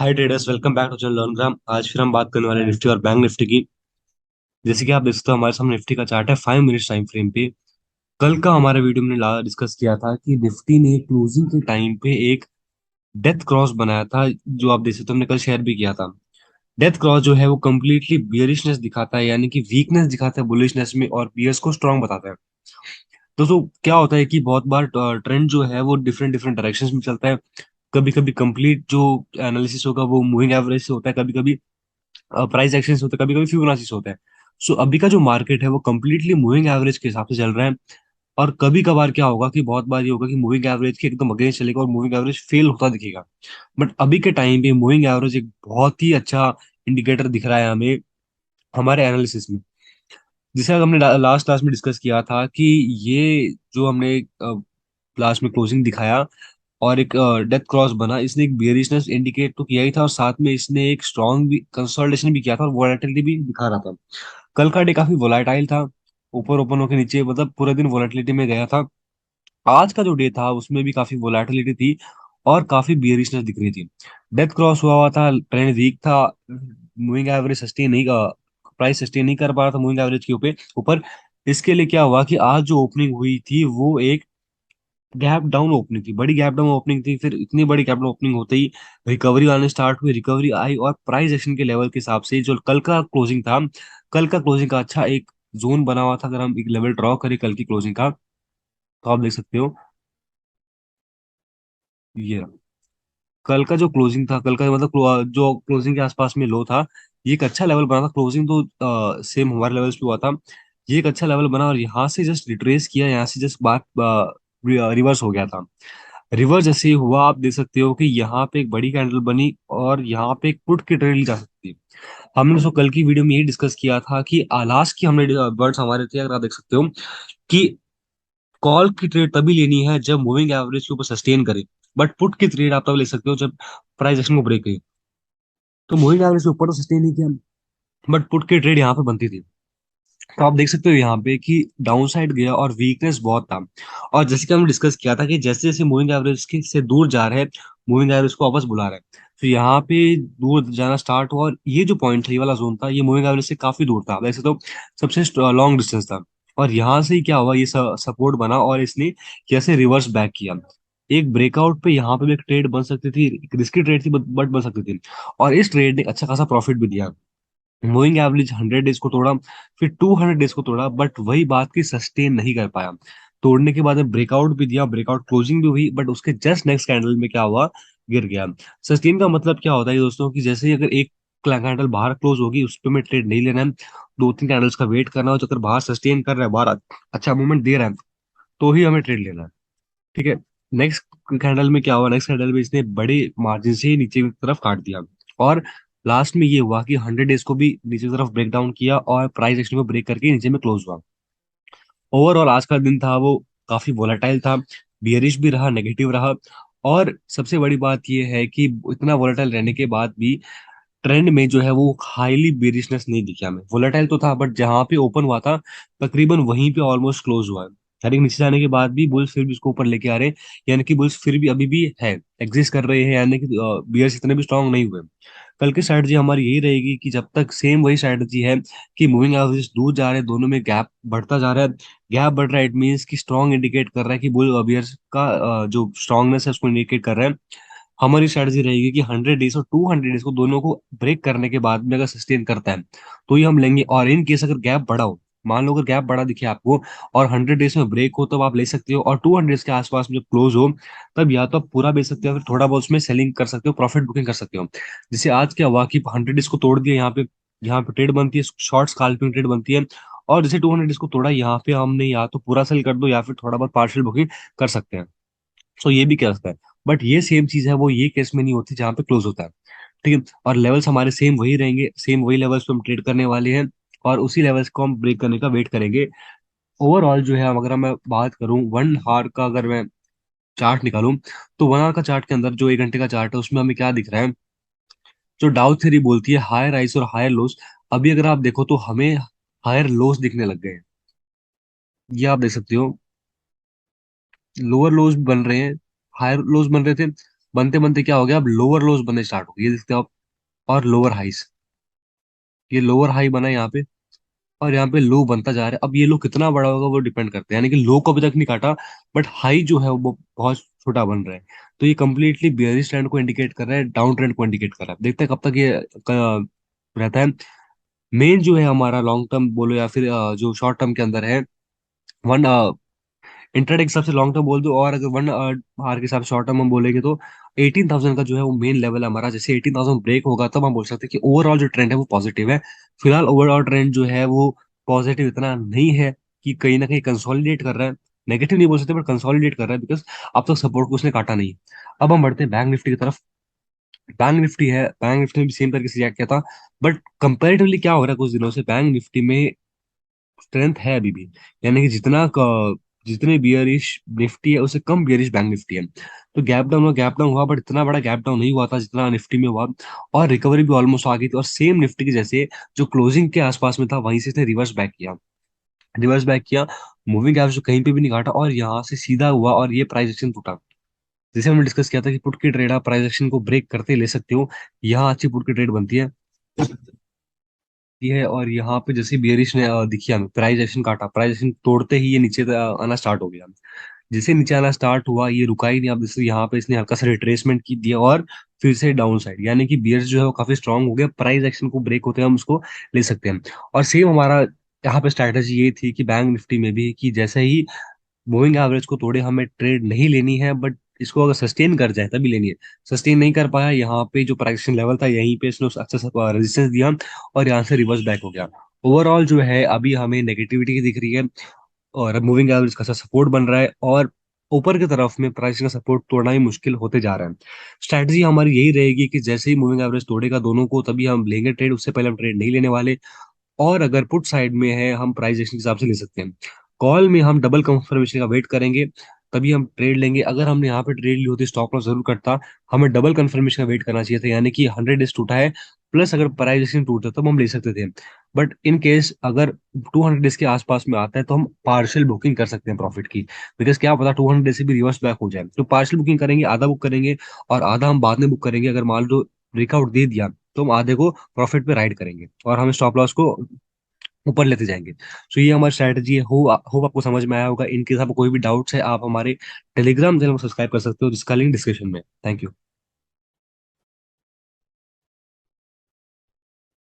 Hi traders, welcome back to channel Learngram. आज फिर हम बात करने वाले हैं निफ्टी और बैंक निफ्टी की। जैसे कि आप देख सकते हो, हमारे सामने निफ्टी का चार्ट है 5 मिनट्स टाइम फ्रेम पे। कल का हमारे वीडियो में डिस्कस किया था कि निफ्टी ने क्लोजिंग के टाइम पे एक डेथ क्रॉस बनाया था, जो आप देख सकते हो, हमने कल शेयर भी किया था। डेथ क्रॉस जो है वो कंप्लीटली बियरिशनेस दिखाता है, यानी कि वीकनेस दिखाता है बुलिशनेस में, और बियर्स को स्ट्रांग बताता है। दोस्तों, क्या होता है कि बहुत बार ट्रेंड जो है वो डिफरेंट डिफरेंट डायरेक्शंस में चलता है। कभी कभी कंप्लीट जो एनालिसिस होगा वो मूविंग एवरेज से होता है, कभी कभी प्राइस एक्शन से होता है, कभी कभी फिबोनाची से होता है। सो अभी का जो मार्केट है वो कम्प्लीटली मूविंग एवरेज के हिसाब से चल रहा है। और कभी कभार क्या होगा कि बहुत बार ये होगा कि मूविंग एवरेज के एकदम अगेंस्ट चलेगा और मूविंग एवरेज फेल होता दिखेगा। बट अभी के टाइम पे मूविंग एवरेज एक बहुत ही अच्छा इंडिकेटर दिख रहा है हमें, हमारे एनालिसिस में। जिसे हमने लास्ट क्लास में डिस्कस किया था कि ये जो हमने लास्ट में क्लोजिंग दिखाया और एक डेथ क्रॉस बना, इसने एक बियरिशनेस इंडिकेट तो किया ही था, और साथ में इसने एक स्ट्रॉन्ग भी कंसोलिडेशन भी किया था और वोलेटिलिटी भी दिखा रहा था। कल का डे काफी वोलेटाइल था, ऊपर ओपन होकर नीचे, मतलब पूरे दिन वोलेटिलिटी में गया था। आज का जो डे था उसमें भी काफी वोलेटिलिटी थी और काफी बियरिशनेस दिख रही थी। डेथ क्रॉस हुआ हुआ था, ट्रेंड वीक था, मूविंग एवरेज सस्टेन नहीं का प्राइस सस्टेन नहीं कर पा रहा था मूविंग एवरेज के ऊपर ऊपर। इसके लिए क्या हुआ कि आज जो ओपनिंग हुई थी वो एक गैप डाउन ओपनिंग थी, बड़ी गैप डाउन ओपनिंग थी। फिर इतनी बड़ी गैप डाउन ओपनिंग होते ही रिकवरी आने स्टार्ट हुई, रिकवरी आई, और प्राइस एक्शन के लेवल के हिसाब से जो कल का क्लोजिंग था, कल का क्लोजिंग का अच्छा एक जोन बना हुआ था। अगर हम एक लेवल ड्रॉ करें कल की क्लोजिंग का, तो आप देख सकते हो ये रहा। कल का जो क्लोजिंग था, कल का मतलब जो क्लोजिंग के आसपास में लो था, ये एक अच्छा लेवल बना था। क्लोजिंग तो सेम हमारे लेवल्स पे हुआ था। ये एक अच्छा लेवल बना और यहाँ से जस्ट रिट्रेस किया, यहाँ से जस्ट बात रिवर्स हो गया था। रिवर्स जैसे ही हुआ, आप देख सकते हो कि यहाँ पे एक बड़ी कैंडल बनी और यहाँ पे एक पुट की ट्रेड ली जा सकती है। हमने उसको कल की वीडियो में यही डिस्कस किया था कि लास्ट की हमने वर्ड्स हमारे थे, अगर आप देख सकते हो, कि कॉल की ट्रेड तभी लेनी है जब मूविंग एवरेज के ऊपर सस्टेन करे, बट पुट की ट्रेड आप तब ले सकते हो जब प्राइस एक्शन को ब्रेक करे। तो मूविंग एवरेज के ऊपर तो सस्टेन नहीं किया, बट पुट की ट्रेड यहाँ पे बनती थी। तो आप देख सकते हो यहाँ पे कि डाउन साइड गया और वीकनेस बहुत था। और जैसे कि हमने डिस्कस किया था कि जैसे जैसे मूविंग एवरेज के से दूर जा रहे हैं, मूविंग एवरेज को वापस बुला रहे हैं। तो यहाँ पे दूर जाना स्टार्ट हुआ, और ये जो पॉइंट था, ये वाला जोन था, ये मूविंग एवरेज से काफी दूर था, वैसे तो सबसे लॉन्ग डिस्टेंस था। और यहाँ से ही क्या हुआ, ये सपोर्ट बना और इसने कैसे रिवर्स बैक किया। एक ब्रेकआउट पे यहाँ पे भी एक ट्रेड बन सकती थी, एक रिस्की ट्रेड थी बट बन सकती थी। और इस ट्रेड ने अच्छा खासा प्रॉफिट भी दिया। मूविंग एवरेज 100 डेज को तोड़ा, फिर 200 डेज को तोड़ा, बट वही बात की सस्टेन नहीं कर पाया। तोड़ने के बाद में ब्रेकआउट भी दिया, ब्रेकआउट क्लोजिंग भी हुई, बट उसके जस्ट नेक्स्ट कैंडल में क्या हुआ, गिर गया। सस्टेन का मतलब क्या होता है दोस्तों, कि जैसे ही अगर एक कैंडल बाहर क्लोज होगी, उस पर में ट्रेड नहीं लेना है, 2-3 कैंडल्स का वेट करना हो। तो अगर बाहर सस्टेन कर रहा है, बाहर अच्छा मूवमेंट दे रहा है, तो ही हमें ट्रेड लेना है। ठीक है। नेक्स्ट कैंडल में क्या हुआ, नेक्स्ट कैंडल में इसने बड़े मार्जिन से नीचे की तरफ काट दिया, और लास्ट में ये हुआ कि 100 डेज को भी नीचे की तरफ ब्रेक डाउन किया और प्राइस एक्शन को ब्रेक करके नीचे में क्लोज हुआ। ओवरऑल आज का दिन था वो काफी वोलेटाइल था, बियरिश भी रहा, नेगेटिव रहा। और सबसे बड़ी बात यह है कि इतना वोलेटाइल रहने के बाद भी ट्रेंड में जो है वो हाईली बेरिशनेस नहीं दिखा हमें। वोलेटाइल तो था, बट जहां पे ओपन हुआ था तकरीबन वहीं पे ऑलमोस्ट क्लोज हुआ है। यानी कि नीचे जाने के बाद भी बुल्स फिर भी इसको ऊपर लेके आ रहे हैं, यानी कि बुल्स फिर भी अभी भी है, एग्जिस्ट कर रहे हैं, यानी कि बियर्स इतने भी स्ट्रांग नहीं हुए। कल की स्ट्रैटेजी हमारी यही रहेगी कि जब तक सेम वही स्ट्रैटेजी है कि मूविंग एवरेज दूर जा रहे हैं, दोनों में गैप बढ़ता जा रहा है। गैप बढ़ रहा है, इट मीन्स कि स्ट्रांग इंडिकेट कर रहा है कि बुल बियर्स का जो स्ट्रांगनेस है उसको इंडिकेट कर रहा है। हमारी स्ट्रेटजी रहेगी कि 100 डेज और 200 डेज को दोनों को ब्रेक करने के बाद में अगर सस्टेन करता है तो ही हम लेंगे। और इन केस अगर गैप बढ़ा हो, मान लो अगर गैप बढ़ा दिखे आपको और 100 डेज में ब्रेक हो, तब आप ले सकते हो। और 200 डेज के आसपास में जब क्लोज हो, तब या तो आप पूरा बेच सकते हो, फिर थोड़ा बहुत उसमें सेलिंग कर सकते हो, प्रॉफिट बुकिंग कर सकते हो। जैसे आज क्या हुआ कि 100 डेज को तोड़ दिया, यहाँ पे ट्रेड बनती है, शॉर्ट स्कैल्पिंग ट्रेड बनती है। और जैसे 200 डेज को तोड़ा, यहाँ पे हमने या तो पूरा सेल कर दो या फिर थोड़ा बहुत पार्शियल बुकिंग कर सकते हैं। सो ये भी कह सकता है। बट ये सेम चीज है, वो ये केस में नहीं होती जहाँ पे क्लोज होता है। ठीक है। और लेवल्स हमारे सेम वही रहेंगे, सेम वही लेवल्स पे हम ट्रेड करने वाले हैं, और उसी लेवल्स को हम ब्रेक करने का वेट करेंगे। ओवरऑल जो है, अगर मैं बात करूं 1 आवर का, अगर मैं चार्ट निकालूं, तो 1 आवर का चार्ट के अंदर जो 1 घंटे का चार्ट है उसमें हमें क्या दिख रहा है, जो डाउ थ्योरी बोलती है हायर हाइस और हायर लोस, अभी अगर आप देखो तो हमें हायर लोस दिखने लग गए हैं। ये आप देख सकते हो, लोअर लोज बन रहे हैं, हायर लोज बन रहे थे, बनते बनते क्या हो गया, अब लोअर लोज बनने स्टार्ट हो गए, ये देखते हो आप। और लोअर हाइस, ये लोअर हाई बना यहाँ पे, और यहाँ पे लो बनता जा रहा है। अब ये लो कितना बड़ा होगा वो डिपेंड करता है, यानी कि लो को अभी तक नहीं काटा, बट हाई जो है वो बहुत छोटा बन रहा है। तो ये कंप्लीटली बेयरिश ट्रेंड को इंडिकेट कर रहा है, डाउन ट्रेंड को इंडिकेट कर रहा है। देखते हैं कब तक ये रहता है। मेन जो है हमारा लॉन्ग टर्म बोलो या फिर जो शॉर्ट टर्म के अंदर है, वन इंटरडे के हिसाब से लॉन्ग टर्म बोल दो, और अगर वन आवर के हिसाब से शॉर्ट टर्म हम बोलेंगे तो 18,000 का जो है वो मेन लेवल है हमारा। जैसे 18,000 ब्रेक होगा तब हम बोल सकते हैं कि ओवरऑल जो ट्रेंड है वो पॉजिटिव है। फिलहाल ओवरऑल ट्रेंड जो है वो पॉजिटिव इतना नहीं है, कि कहीं ना कहीं कंसोलिडेट कर रहा है। नेगेटिव नहीं बोल सकते, बट कंसोलिडेट कर रहा है, बिकॉज अब तक सपोर्ट को उसने काटा नहीं। अब हम बढ़ते हैं बैंक निफ्टी की तरफ। बैंक निफ्टी है, बैंक निफ्टी में भी सेम तरीके से रिएक्ट किया था, बट कंपेरेटिवली क्या हो रहा है कुछ दिनों से, बैंक निफ्टी में स्ट्रेंथ है अभी भी। यानी कि जितने बियरिश निफ्टी है उससे कम बियरिश बैंक निफ्टी है। तो गैप डाउन हुआ, बट इतना बड़ा गैप डाउन नहीं हुआ था जितना निफ्टी में हुआ। और रिकवरी भी ऑलमोस्ट आ गई थी, और सेम निफ्टी के जैसे जो क्लोजिंग के आसपास में था वहीं से इसने रिवर्स बैक किया। रिवर्स बैक किया, मूविंग एवरेज तो कहीं पे भी नहीं काटा, और यहाँ से सीधा हुआ और ये प्राइस एक्शन टूटा। जैसे हमने डिस्कस किया था कि पुट की ट्रेड आप प्राइस एक्शन को ब्रेक करते ले सकते हो, यहाँ अच्छी पुट की ट्रेड बनती है। ये है, और यहाँ पे जैसे बियरिश ने दिखी हमें, प्राइस एक्शन काटा, प्राइस एक्शन तोड़ते ही ये नीचे आना स्टार्ट हो गया। जैसे नीचे आना स्टार्ट हुआ ये रुका ही नहीं। अब जैसे यहाँ पे इसने हल्का सा रिट्रेसमेंट की दिया, और फिर से डाउन साइड, यानी कि बियर्स जो है वो काफी स्ट्रांग हो गया। प्राइस एक्शन को ब्रेक होते हैं हम उसको ले सकते हैं। और सेम हमारा यहाँ पे स्ट्रैटेजी ये थी कि बैंक निफ्टी में भी, कि जैसे ही मूविंग एवरेज को तोड़े हमें ट्रेड नहीं लेनी है, बट इसको अगर सस्टेन कर जाए तभी लेनी है। सस्टेन नहीं कर पाया, यहाँ पे जो प्राइस लेवल था यहीं पे इसने अच्छा सा रेजिस्टेंस दिया, और यहाँ से रिवर्स बैक हो गया। ओवरऑल जो है अभी हमें नेगेटिविटी दिख रही है, और अब मूविंग एवरेज का सपोर्ट बन रहा है, और ऊपर की तरफ में प्राइसिंग का सपोर्ट तोड़ना ही मुश्किल होते जा रहा है। स्ट्रैटेजी हमारी यही रहेगी कि जैसे ही मूविंग एवरेज तोड़ेगा दोनों को तभी हम लेंगे ट्रेड, उससे पहले हम ट्रेड नहीं लेने वाले। और अगर पुट साइड में है हम प्राइस एक्शन के हिसाब से ले सकते हैं। कॉल में हम डबल कंफर्मेशन का वेट करेंगे, तभी हम ट्रेड लेंगे। अगर हमने यहाँ पे ट्रेड ली होती स्टॉप लॉस जरूर कटता। हमें डबल कंफर्मेशन का वेट करना चाहिए था, यानी कि 100 डेज टूटा है, प्लस अगर प्राइस एक्शन टूटता तब हम ले सकते थे। बट इन केस अगर 200 डेज के आसपास में आता है तो हम पार्शियल बुकिंग कर सकते हैं प्रॉफिट की। बिकॉज क्या पता 200 डेज से भी रिवर्स बैक हो जाए, तो पार्शियल बुकिंग करेंगे, आधा बुक करेंगे और आधा हम बाद में बुक करेंगे। अगर मान लो ब्रेकआउट दे दिया तो हम आधे को प्रॉफिट पे राइड करेंगे, और हम स्टॉप लॉस को ऊपर लेते जाएंगे। सो ये हमारी स्ट्रैटेजी है। होप आपको समझ में आया होगा। इनकेस आपको कोई भी डाउट्स है आप हमारे टेलीग्राम चैनल को सब्सक्राइब कर सकते हो, जिसका लिंक डिस्क्रिप्शन में है। Thank you.